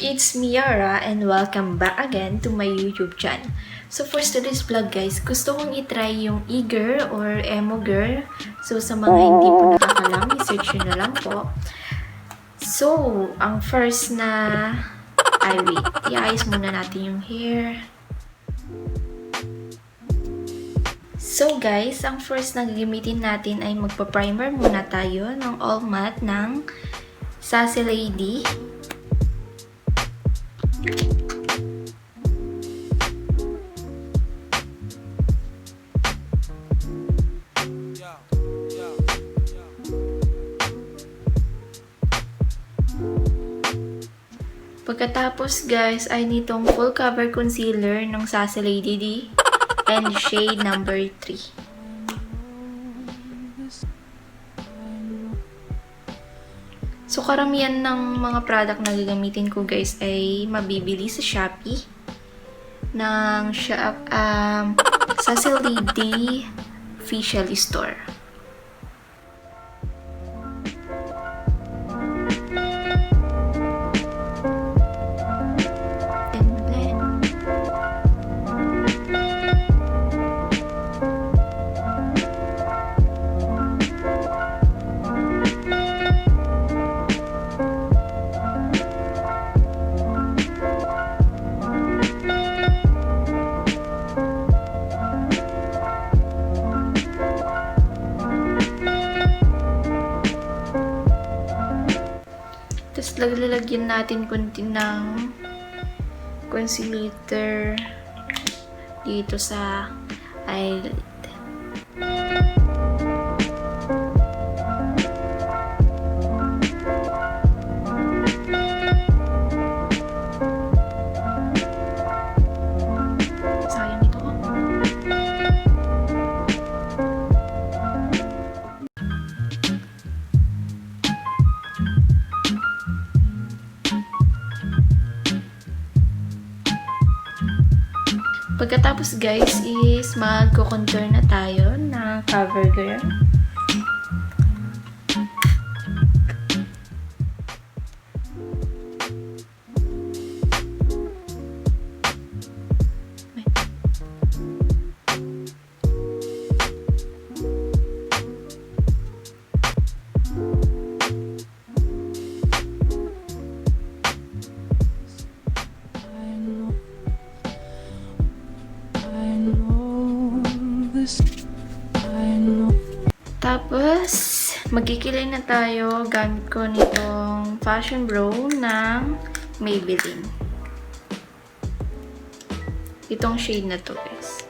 It's me, Ara, and welcome back again to my YouTube channel. So for today's vlog guys, gusto kong itry yung e-girl or emo girl. So sa mga hindi po nakakalam, i-search nyo na lang po. So, ang first na... wait. I-ayos muna natin yung hair. So guys, ang first na gagamitin natin ay magpa-primer muna tayo ng all matte ng Sassy Lady. Pagkatapos guys ay nitong full cover concealer ng Sassy Lady and shade number 3. So, karamihan ng mga product na gagamitin ko guys ay mabibili sa Shopee ng Sassy Lady official store. Tapos lalagyan natin konti ng concealer dito sa eyelid. Sayang ito. Pagkatapos guys is magko-contour na tayo na cover girl. Tapos, magkikilay na tayo gamit ko nitong Fashion Bro ng Maybelline. Itong shade na to guys.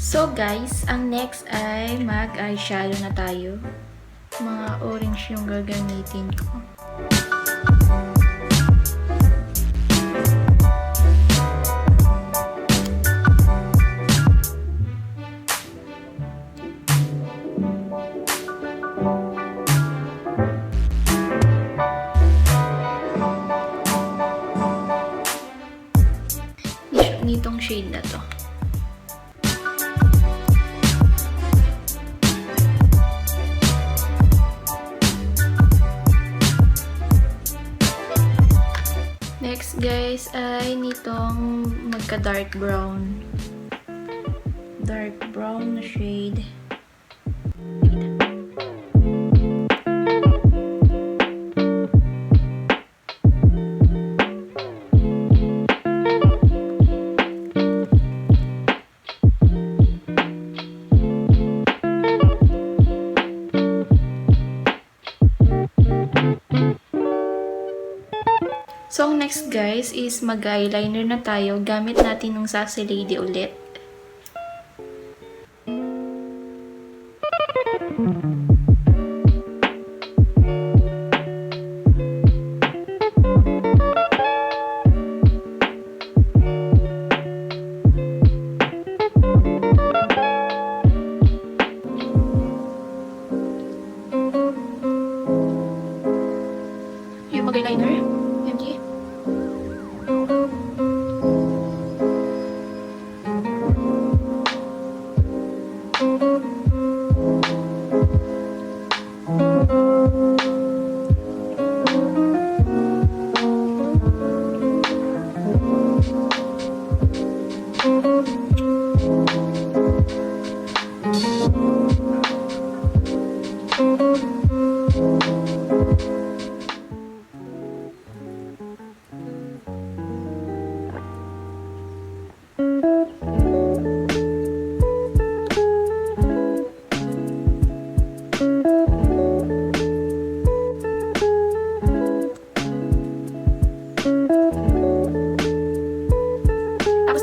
So guys, ang next ay mag-eyeshadow na tayo. Mga orange yung gagamitin ko. Nitong shade na to. Next guys ay nitong magka-dark brown. Dark brown na shade. So, next guys is mag-eyeliner na tayo. Gamit natin ng Sassy Lady ulit.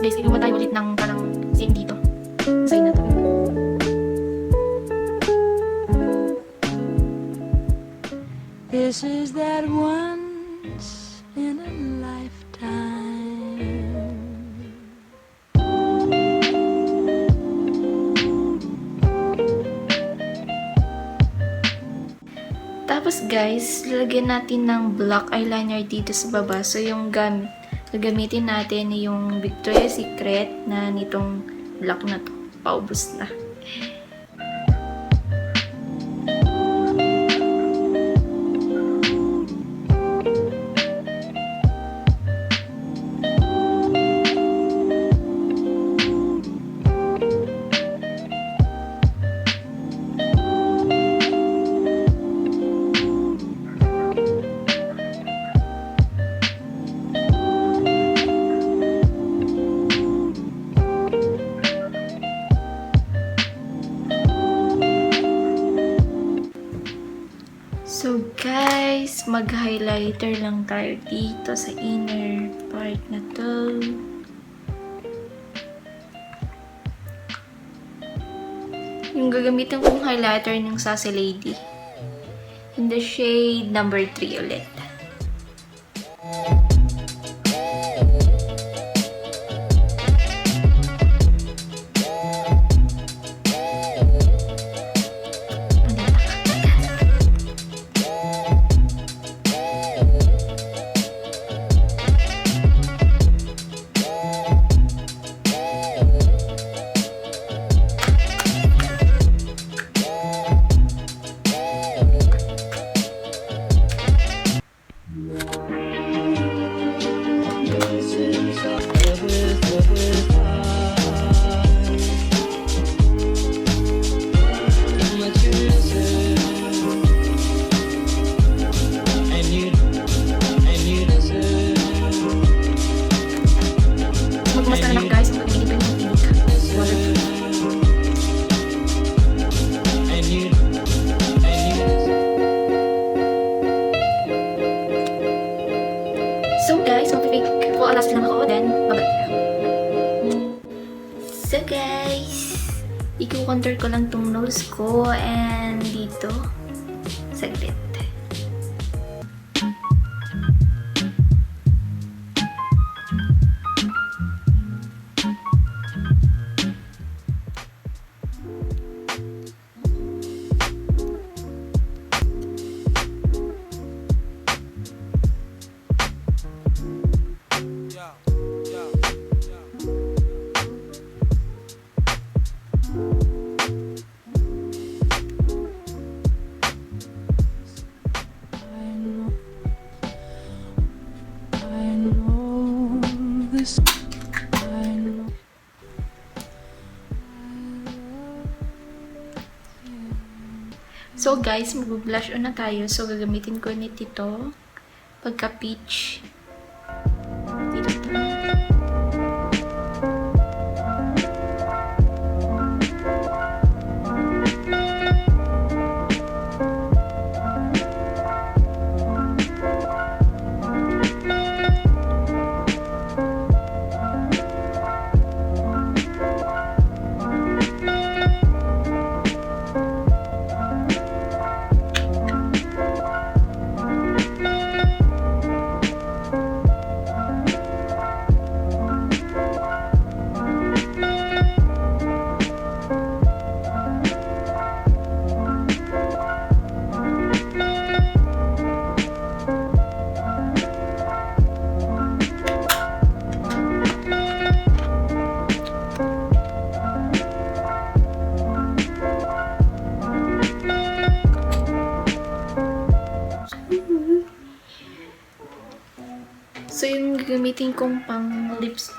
guys, gagawa tayo ulit ng parang same dito. Side na to. This is that once in a lifetime. Tapos guys, lalagyan natin ng black eyeliner dito sa baba. So yung gagamitin natin yung Victoria's Secret na nitong black na to. Paubos na. So guys, mag-highlighter lang tayo dito sa inner part na to. Yung gagamitin kong highlighter ng Sassy Lady. In the shade number 3 ulit. Magmasta na lang guys, mag-inip yung tinik. So guys, mag-fake po alas lang ako, then babalik na. So guys, i-contour ko lang tong nose ko and dito, saglit. So guys, mag-blush on na tayo. So gagamitin ko nito pagka peach. Dito to. So, yung gagamitin kong pang lips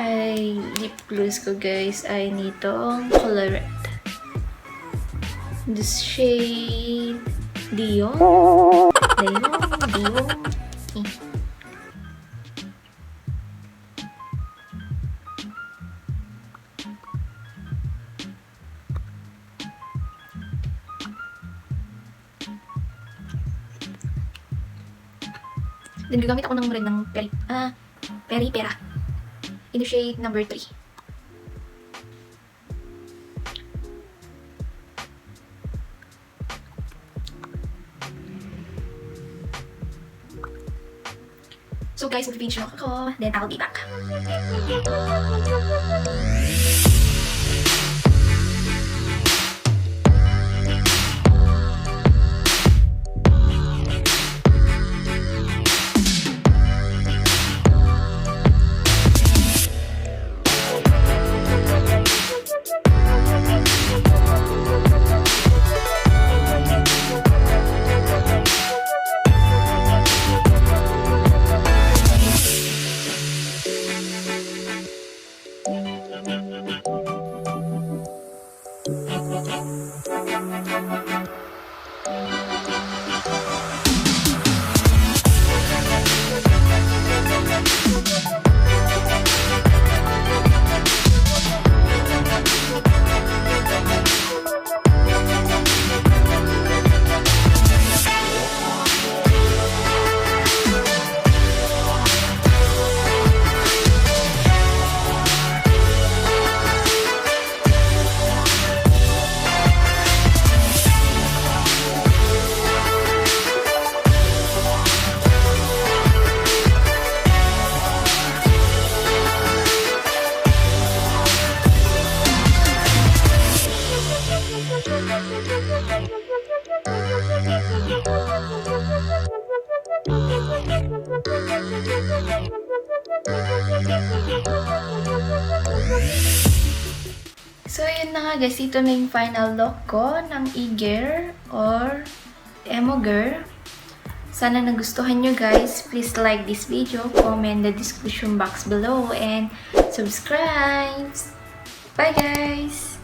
ay lip gloss ko guys ay nitong Colorette. This shade Dion. Then gagamit ako ng red ng peri pera. in the shade number 3. So guys, mag-finish look ako, then I'll be back. So, yun na nga guys. Ito na yung final look ko ng e-girl or emo girl. Sana nagustuhan nyo guys. Please like this video, comment the description box below, and subscribe! Bye guys!